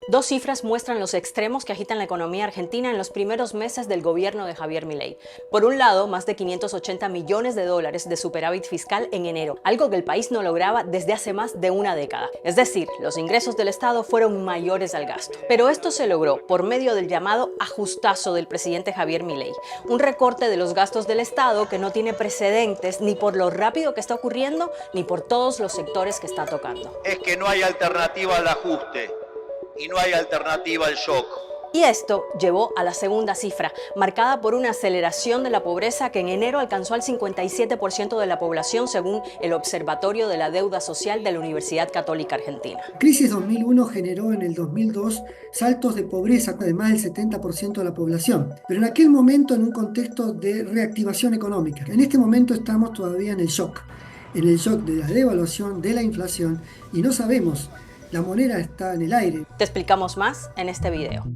Dos cifras muestran los extremos que agitan la economía argentina en los primeros meses del gobierno de Javier Milei. Por un lado, más de 580 millones de dólares de superávit fiscal en enero, algo que el país no lograba desde hace más de una década. Es decir, los ingresos del Estado fueron mayores al gasto. Pero esto se logró por medio del llamado ajustazo del presidente Javier Milei, un recorte de los gastos del Estado que no tiene precedentes ni por lo rápido que está ocurriendo ni por todos los sectores que está tocando. Es que no hay alternativa al ajuste. Y no hay alternativa al shock. Y esto llevó a la segunda cifra, marcada por una aceleración de la pobreza que en enero alcanzó al 57% de la población, según el Observatorio de la Deuda Social de la Universidad Católica Argentina. La crisis 2001 generó en el 2002 saltos de pobreza de más del 70% de la población, pero en aquel momento en un contexto de reactivación económica. En este momento estamos todavía en el shock de la devaluación, de la inflación, y no sabemos. La moneda está en el aire. Te explicamos más en este video.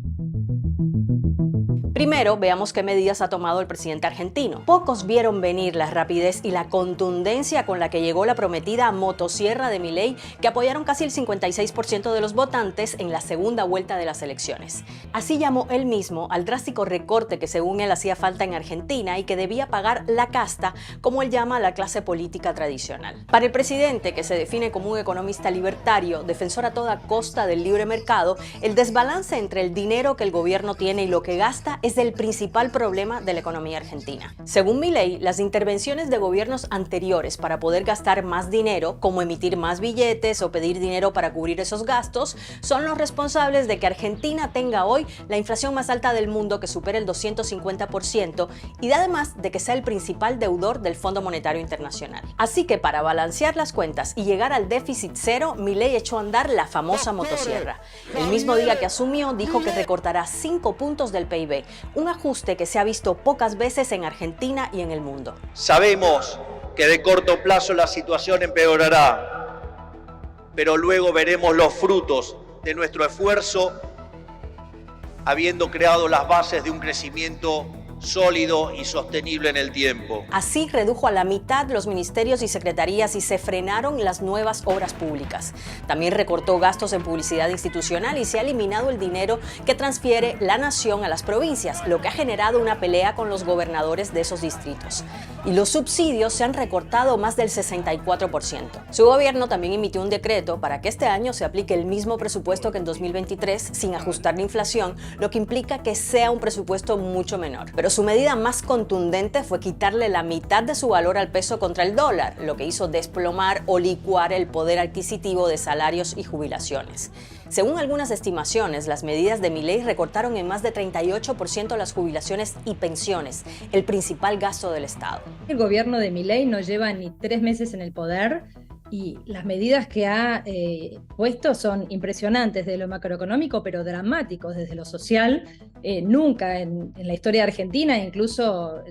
Primero, veamos qué medidas ha tomado el presidente argentino. Pocos vieron venir la rapidez y la contundencia con la que llegó la prometida motosierra de Milei, que apoyaron casi el 56% de los votantes en la segunda vuelta de las elecciones. Así llamó él mismo al drástico recorte que según él hacía falta en Argentina y que debía pagar la casta, como él llama a la clase política tradicional. Para el presidente, que se define como un economista libertario, defensor a toda costa del libre mercado, el desbalance entre el dinero que el gobierno tiene y lo que gasta es el principal problema de la economía argentina. Según Milei, las intervenciones de gobiernos anteriores para poder gastar más dinero, como emitir más billetes o pedir dinero para cubrir esos gastos, son los responsables de que Argentina tenga hoy la inflación más alta del mundo, que supera el 250%, y además de que sea el principal deudor del Fondo Monetario Internacional. Así que para balancear las cuentas y llegar al déficit cero, Milei echó a andar la famosa motosierra. El mismo día que asumió, dijo que recortará 5 puntos del PIB, un ajuste que se ha visto pocas veces en Argentina y en el mundo. Sabemos que de corto plazo la situación empeorará, pero luego veremos los frutos de nuestro esfuerzo, habiendo creado las bases de un crecimiento sólido y sostenible en el tiempo. Así redujo a la mitad los ministerios y secretarías y se frenaron las nuevas obras públicas. También recortó gastos en publicidad institucional y se ha eliminado el dinero que transfiere la nación a las provincias, lo que ha generado una pelea con los gobernadores de esos distritos. Y los subsidios se han recortado más del 64%. Su gobierno también emitió un decreto para que este año se aplique el mismo presupuesto que en 2023 sin ajustar la inflación, lo que implica que sea un presupuesto mucho menor. Pero su medida más contundente fue quitarle la mitad de su valor al peso contra el dólar, lo que hizo desplomar o licuar el poder adquisitivo de salarios y jubilaciones. Según algunas estimaciones, las medidas de Milei recortaron en más de 38% las jubilaciones y pensiones, el principal gasto del Estado. El gobierno de Milei no lleva ni 3 meses en el poder y las medidas que ha puesto son impresionantes desde lo macroeconómico, pero dramáticos desde lo social. Nunca en la historia de Argentina, incluso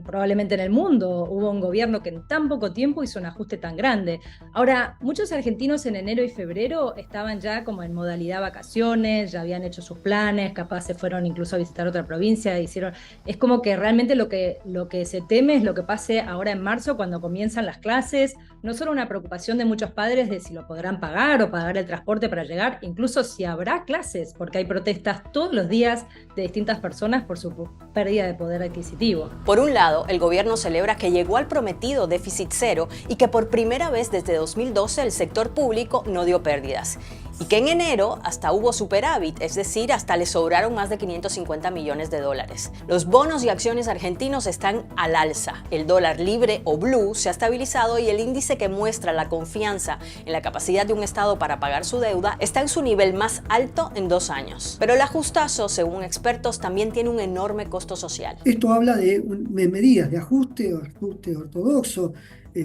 probablemente en el mundo, hubo un gobierno que en tan poco tiempo hizo un ajuste tan grande. Ahora, muchos argentinos en enero y febrero estaban ya como en modalidad vacaciones, ya habían hecho sus planes, capaz se fueron incluso a visitar otra provincia, es como que realmente lo que se teme es lo que pase ahora en marzo, cuando comienzan las clases. No solo una preocupación de muchos padres de si lo podrán pagar o pagar el transporte para llegar, incluso si habrá clases, porque hay protestas todos los días de distintas personas por su pérdida de poder adquisitivo. Por un lado, el gobierno celebra que llegó al prometido déficit cero y que por primera vez desde 2012 el sector público no dio pérdidas. Y que en enero hasta hubo superávit, es decir, hasta le sobraron más de 550 millones de dólares. Los bonos y acciones argentinos están al alza. El dólar libre o blue se ha estabilizado y el índice que muestra la confianza en la capacidad de un Estado para pagar su deuda está en su nivel más alto en 2 años. Pero el ajustazo, según expertos, también tiene un enorme costo social. Esto habla de medidas de ajuste ortodoxo,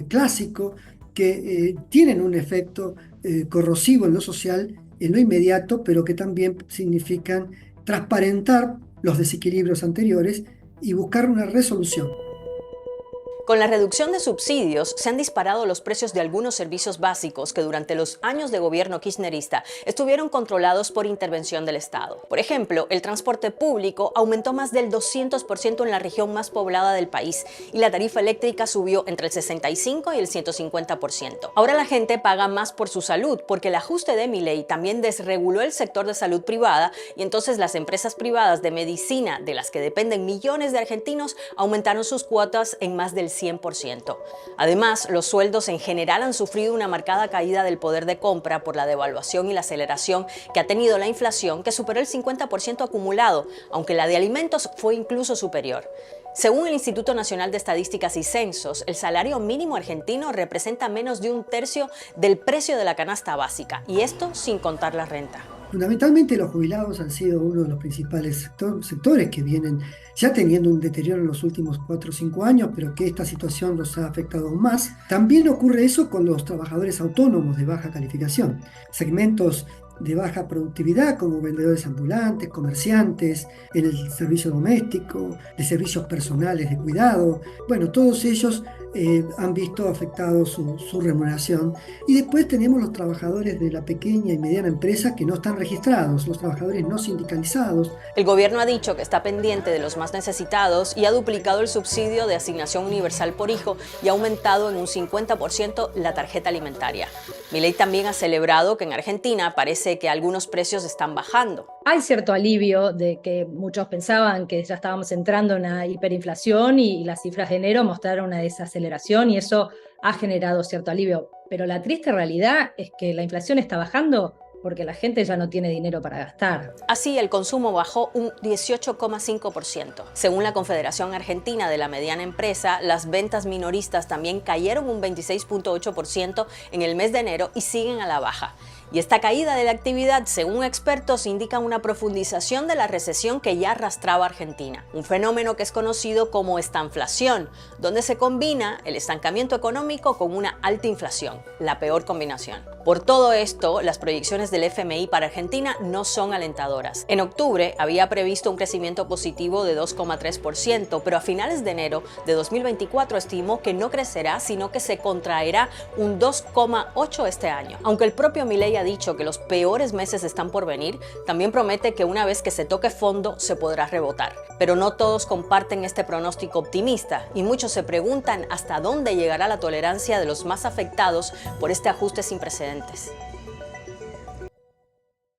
clásico, que tienen un efecto corrosivo en lo social, en lo inmediato, pero que también significan transparentar los desequilibrios anteriores y buscar una resolución. Con la reducción de subsidios, se han disparado los precios de algunos servicios básicos que durante los años de gobierno kirchnerista estuvieron controlados por intervención del Estado. Por ejemplo, el transporte público aumentó más del 200% en la región más poblada del país y la tarifa eléctrica subió entre el 65 y el 150%. Ahora la gente paga más por su salud porque el ajuste de Milei también desreguló el sector de salud privada y entonces las empresas privadas de medicina, de las que dependen millones de argentinos, aumentaron sus cuotas en más del 100%. Además, los sueldos en general han sufrido una marcada caída del poder de compra por la devaluación y la aceleración que ha tenido la inflación, que superó el 50% acumulado, aunque la de alimentos fue incluso superior. Según el Instituto Nacional de Estadísticas y Censos, el salario mínimo argentino representa menos de un tercio del precio de la canasta básica, y esto sin contar la renta. Fundamentalmente los jubilados han sido uno de los principales sectores que vienen ya teniendo un deterioro en los últimos 4 o 5 años, pero que esta situación los ha afectado aún más. También ocurre eso con los trabajadores autónomos de baja calificación, segmentos de baja productividad como vendedores ambulantes, comerciantes, en el servicio doméstico, de servicios personales de cuidado. Bueno, todos ellos han visto afectado su remuneración. Y después tenemos los trabajadores de la pequeña y mediana empresa que no están registrados, los trabajadores no sindicalizados. El gobierno ha dicho que está pendiente de los más necesitados y ha duplicado el subsidio de asignación universal por hijo y ha aumentado en un 50% la tarjeta alimentaria. Milei también ha celebrado que en Argentina parece que algunos precios están bajando. Hay cierto alivio de que muchos pensaban que ya estábamos entrando en una hiperinflación y las cifras de enero mostraron una desaceleración y eso ha generado cierto alivio. Pero la triste realidad es que la inflación está bajando porque la gente ya no tiene dinero para gastar. Así, el consumo bajó un 18,5%. Según la Confederación Argentina de la Mediana Empresa, las ventas minoristas también cayeron un 26,8% en el mes de enero y siguen a la baja. Y esta caída de la actividad, según expertos, indica una profundización de la recesión que ya arrastraba Argentina, un fenómeno que es conocido como estanflación, donde se combina el estancamiento económico con una alta inflación, la peor combinación. Por todo esto, las proyecciones del FMI para Argentina no son alentadoras. En octubre había previsto un crecimiento positivo de 2,3%, pero a finales de enero de 2024 estimó que no crecerá, sino que se contraerá un 2,8% este año. Aunque el propio Milei ha dicho que los peores meses están por venir, también promete que una vez que se toque fondo se podrá rebotar. Pero no todos comparten este pronóstico optimista y muchos se preguntan hasta dónde llegará la tolerancia de los más afectados por este ajuste sin precedentes.